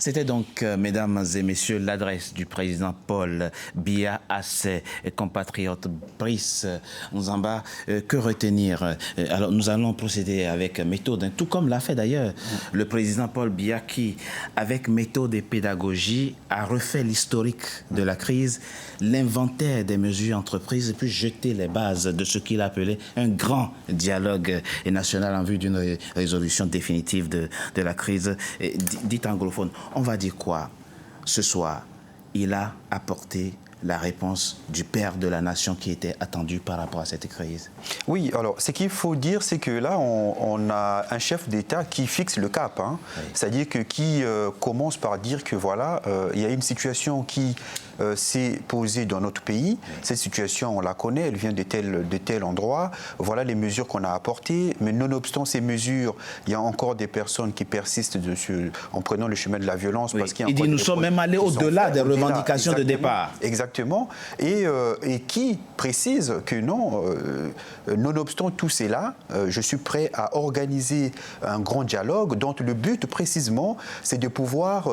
C'était donc, mesdames et messieurs, l'adresse du président Paul Biya à ses compatriotes. Brice Nzamba, que retenir? Alors, nous allons procéder avec méthode, tout comme l'a fait d'ailleurs le président Paul Biya qui, avec méthode et pédagogie, a refait l'historique de la crise, l'inventaire des mesures entreprises et puis jeté les bases de ce qu'il appelait un grand dialogue national en vue d'une résolution définitive de la crise. Dit anglophone, on va dire quoi ce soir? Il a apporté la réponse du père de la nation qui était attendue par rapport à cette crise. Oui, alors ce qu'il faut dire, c'est que là, on a un chef d'État qui fixe le cap, hein. Oui. C'est-à-dire que qui commence par dire que voilà, il y a une situation qui s'est posée dans notre pays. Oui. Cette situation, on la connaît, elle vient de tel endroit. Voilà les mesures qu'on a apportées. Mais nonobstant ces mesures, il y a encore des personnes qui persistent dessus, en prenant le chemin de la violence. Oui. Parce qu'il y a il dit nous sommes même allés au-delà des revendications de départ. Exactement. Et qui précise que non, nonobstant tout cela, je suis prêt à organiser un grand dialogue dont le but précisément, c'est de pouvoir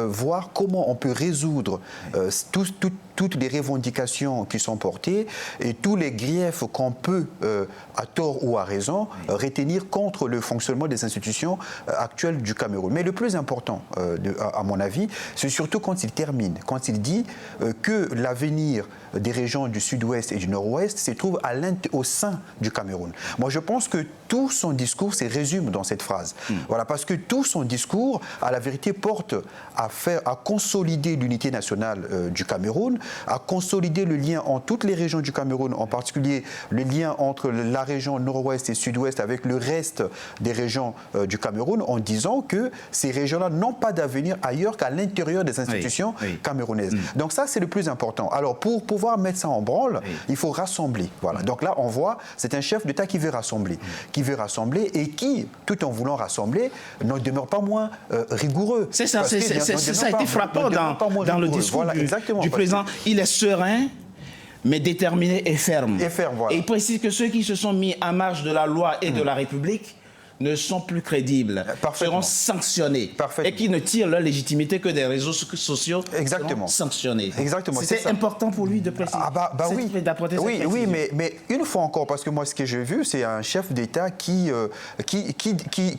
voir comment on peut résoudre toutes les revendications qui sont portées et tous les griefs qu'on peut, à tort ou à raison, retenir contre le fonctionnement des institutions actuelles du Cameroun. Mais le plus important, à mon avis, c'est surtout quand il termine, quand il dit que l'avenir des régions du sud-ouest et du nord-ouest se trouve au sein du Cameroun. Moi, je pense que tout son discours se résume dans cette phrase. Voilà, parce que tout son discours, à la vérité, porte à consolider l'unité nationale du Cameroun, à consolider le lien entre toutes les régions du Cameroun, en particulier le lien entre la région nord-ouest et sud-ouest avec le reste des régions du Cameroun, en disant que ces régions-là n'ont pas d'avenir ailleurs qu'à l'intérieur des institutions camerounaises. Donc ça, c'est le plus important. Alors, pour pouvoir mettre ça en branle, il faut rassembler. Voilà. Donc là, on voit, c'est un chef d'État qui veut rassembler et qui, tout en voulant rassembler, n'en demeure pas moins rigoureux. C'est ça, ça a été frappant dans le discours du président. Il est serein, mais déterminé et ferme. Voilà. Et il précise que ceux qui se sont mis à marge de la loi et de la République ne sont plus crédibles, seront sanctionnés et qui ne tirent leur légitimité que des réseaux sociaux seront sanctionnés. Exactement. C'était important pour lui de préciser. Oui, mais une fois encore, parce que moi ce que j'ai vu, c'est un chef d'État qui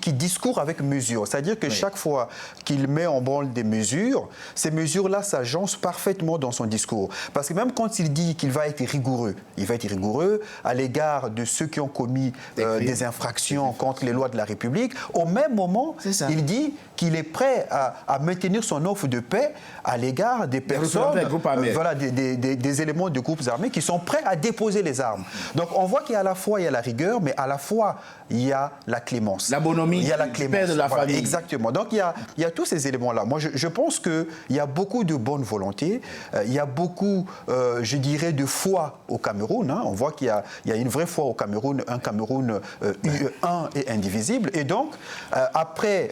discourt avec mesure. C'est-à-dire que chaque fois qu'il met en branle des mesures, ces mesures-là s'agencent parfaitement dans son discours. Parce que même quand il dit qu'il va être rigoureux, il va être rigoureux à l'égard de ceux qui ont commis des infractions contre les lois de la République. Au même moment, il dit qu'il est prêt à maintenir son offre de paix à l'égard des personnes, des éléments de groupes armés qui sont prêts à déposer les armes. Donc on voit qu'à la fois il y a la rigueur, mais à la fois il y a la clémence. La bonhomie, il y a la clémence, père de la famille. Exactement. Donc il y a tous ces éléments-là. Moi je pense qu'il y a beaucoup de bonne volonté, il y a beaucoup, je dirais, de foi au Cameroun. Hein. On voit qu'il y a une vraie foi au Cameroun, un Cameroun un et indivisible. Et donc, après,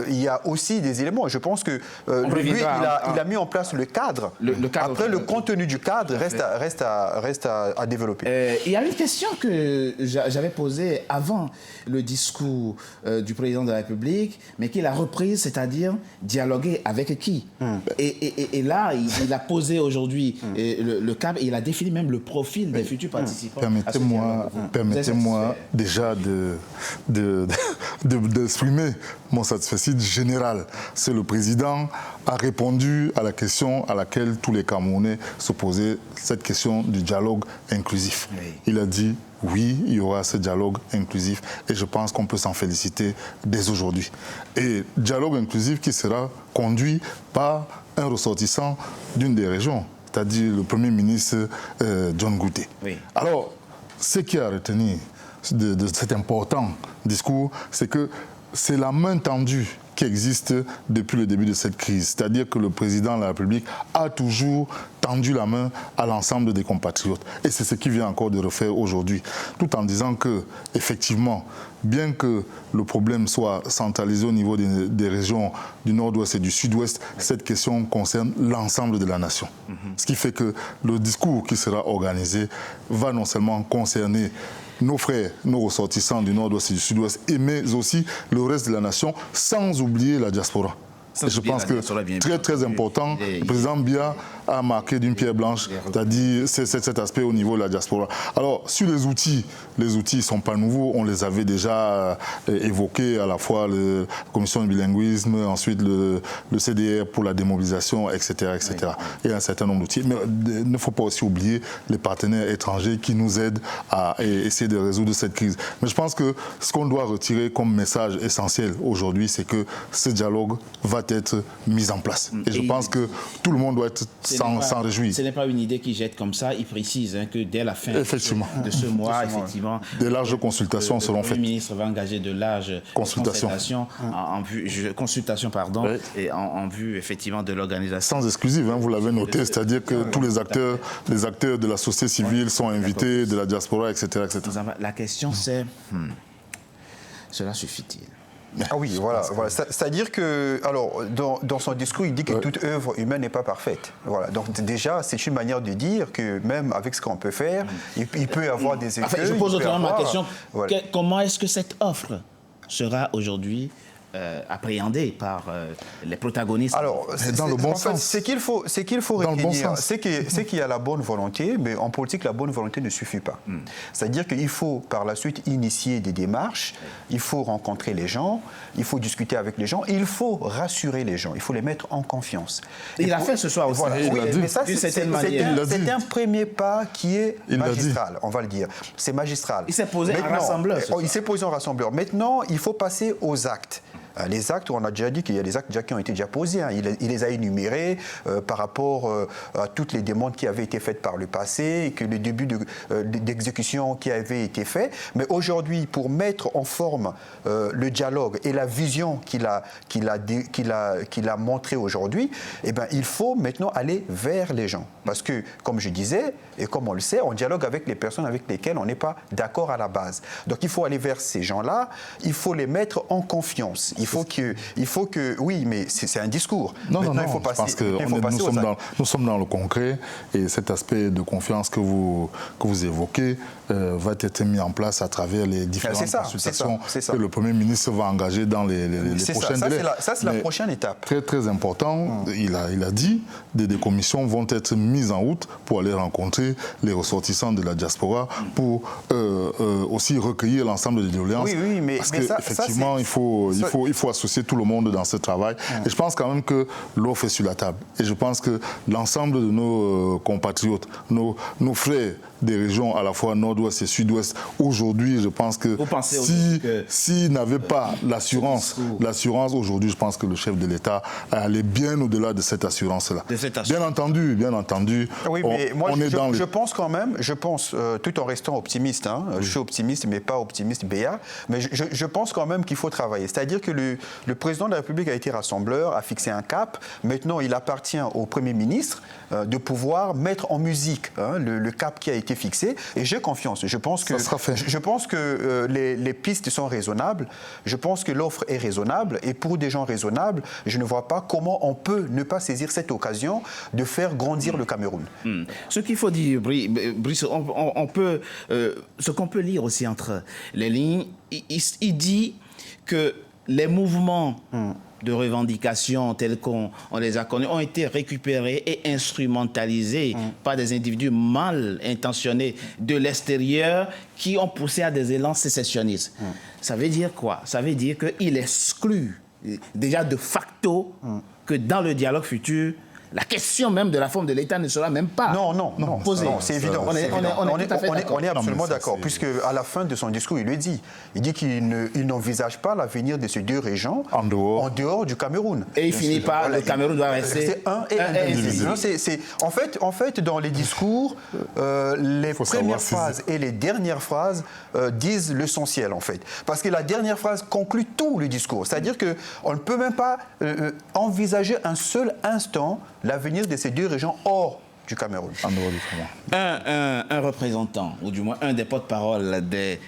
il y a aussi des éléments. Je pense que lui, il a mis en place le cadre. Après, le contenu du cadre reste à développer. Il y a une question que j'avais posée avant le discours du président de la République, mais qu'il a reprise, c'est-à-dire dialoguer avec qui. Et là, il a posé aujourd'hui le cadre et il a défini même le profil des futurs participants. Permettez-moi déjà d'exprimer mon satisfecit général. C'est le président a répondu à la question à laquelle tous les Camerounais se posaient, cette question du dialogue inclusif. Il a dit oui, il y aura ce dialogue inclusif et je pense qu'on peut s'en féliciter dès aujourd'hui. Et dialogue inclusif qui sera conduit par un ressortissant d'une des régions, c'est-à-dire le Premier ministre John Gouté. Alors, ce qui a retenu de cet important discours, c'est que c'est la main tendue qui existe depuis le début de cette crise. C'est-à-dire que le président de la République a toujours tendu la main à l'ensemble des compatriotes. Et c'est ce qu'il vient encore de refaire aujourd'hui, tout en disant que, effectivement, bien que le problème soit centralisé au niveau des régions du nord-ouest et du sud-ouest, cette question concerne l'ensemble de la nation. Ce qui fait que le discours qui sera organisé va non seulement concerner nos frères, nos ressortissants du nord-ouest et du sud-ouest, mais aussi le reste de la nation, sans oublier la diaspora. Je pense que très très important, le président Biya a marqué d'une pierre blanche, c'est-à-dire cet aspect au niveau de la diaspora. Alors sur les outils ne sont pas nouveaux, on les avait déjà évoqués, à la fois la commission de bilinguisme, ensuite le CDR pour la démobilisation, etc. etc. Il y a un certain nombre d'outils, mais il ne faut pas aussi oublier les partenaires étrangers qui nous aident à essayer de résoudre cette crise. Mais je pense que ce qu'on doit retirer comme message essentiel aujourd'hui, c'est que ce dialogue va être mis en place. Et je pense que tout le monde doit s'en réjouir. Ce n'est pas une idée qui jette comme ça. Il précise que dès la fin de ce mois, effectivement, des larges consultations seront faites. Le ministre va engager de larges consultations en vue effectivement de l'organisation. Sans exclusive, vous l'avez noté, c'est-à-dire que tous les acteurs de la société civile sont invités, de la diaspora, etc. etc. La question c'est, cela suffit-il? Ah oui, voilà. C'est-à-dire que, alors, dans son discours, il dit que toute œuvre humaine n'est pas parfaite. Voilà. Donc déjà, c'est une manière de dire que même avec ce qu'on peut faire, il peut y avoir des écueils. Enfin, je pose autrement ma question. Voilà. Comment est-ce que cette offre sera aujourd'hui appréhendée par les protagonistes? Alors, dans le bon sens. Ce qu'il faut retenir, c'est qu'il y a la bonne volonté, mais en politique, la bonne volonté ne suffit pas. C'est-à-dire qu'il faut par la suite initier des démarches, il faut rencontrer les gens, il faut discuter avec les gens, et il faut rassurer les gens, il faut les mettre en confiance. Il a fait ce soir aussi. Voilà. Oui, mais ça, c'est un premier pas qui est magistral, on va le dire. C'est magistral. Il s'est posé en rassembleur. Il s'est posé en rassembleur. Maintenant, il faut passer aux actes. Les actes, on a déjà dit qu'il y a des actes qui ont été déjà posés. Il les a énumérés par rapport à toutes les demandes qui avaient été faites par le passé, et que le début d'exécution qui avait été fait. Mais aujourd'hui, pour mettre en forme le dialogue et la vision qu'il a montré aujourd'hui, eh ben, il faut maintenant aller vers les gens. Parce que, comme je disais, et comme on le sait, on dialogue avec les personnes avec lesquelles on n'est pas d'accord à la base. Donc il faut aller vers ces gens-là, il faut les mettre en confiance. Il faut que, oui, mais c'est un discours. Non, il faut passer, je pense que nous sommes dans le concret, et cet aspect de confiance que vous évoquez va être mis en place à travers les différentes consultations que le Premier ministre va engager dans les prochaines délais. Ça, c'est la prochaine étape. Très, très important, il a dit, des commissions vont être mises en route pour aller rencontrer les ressortissants de la diaspora, pour aussi recueillir l'ensemble des doléances. Oui, mais parce qu'effectivement, il faut associer tout le monde dans ce travail. Et je pense quand même que l'offre est sur la table. Et je pense que l'ensemble de nos compatriotes, nos frères des régions à la fois nord-ouest et sud-ouest, aujourd'hui, je pense que s'ils n'avaient pas l'assurance aujourd'hui, je pense que le chef de l'État allait bien au-delà de cette assurance-là. Bien entendu, oui, mais moi, je pense quand même, tout en restant optimiste, je suis optimiste, mais pas optimiste béat, mais je pense quand même qu'il faut travailler. C'est-à-dire que le président de la République a été rassembleur, a fixé un cap. Maintenant, il appartient au Premier ministre de pouvoir mettre en musique le cap qui a été fixé. Et j'ai confiance. Je pense que les pistes sont raisonnables. Je pense que l'offre est raisonnable. Et pour des gens raisonnables, je ne vois pas comment on peut ne pas saisir cette occasion de faire grandir le Cameroun. Ce qu'il faut dire, Brice, ce qu'on peut lire aussi entre les lignes, il dit que les mouvements de revendication tels qu'on les a connus ont été récupérés et instrumentalisés par des individus mal intentionnés de l'extérieur qui ont poussé à des élans sécessionnistes. Ça veut dire quoi? Ça veut dire qu'il exclut déjà de facto que dans le dialogue futur, la question même de la forme de l'État ne sera même pas posée. Non, c'est évident. On est absolument d'accord, puisque à la fin de son discours, il le dit. Il dit qu'il n'envisage pas l'avenir de ces deux régions en dehors du Cameroun. Et il finit par le Cameroun doit rester c'est un et indivisible. En fait, dans les discours, les premières phrases et les dernières phrases disent l'essentiel, en fait. Parce que la dernière phrase conclut tout le discours. C'est-à-dire qu'on ne peut même pas envisager un seul instant l'avenir de ces deux régions hors du Cameroun. En dehors du Cameroun. Un représentant, ou du moins un des porte-parole des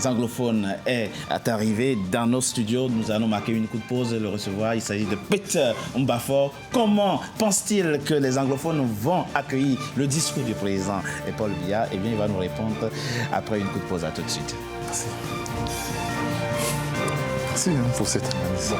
anglophones est arrivé dans nos studios. Nous allons marquer une coup de pause et le recevoir. Il s'agit de Peter Mbafor. Comment pense-t-il que les anglophones vont accueillir le discours du président Paul Biya? Eh bien, il va nous répondre après une coup de pause. À tout de suite. Merci. Merci pour cette analyse.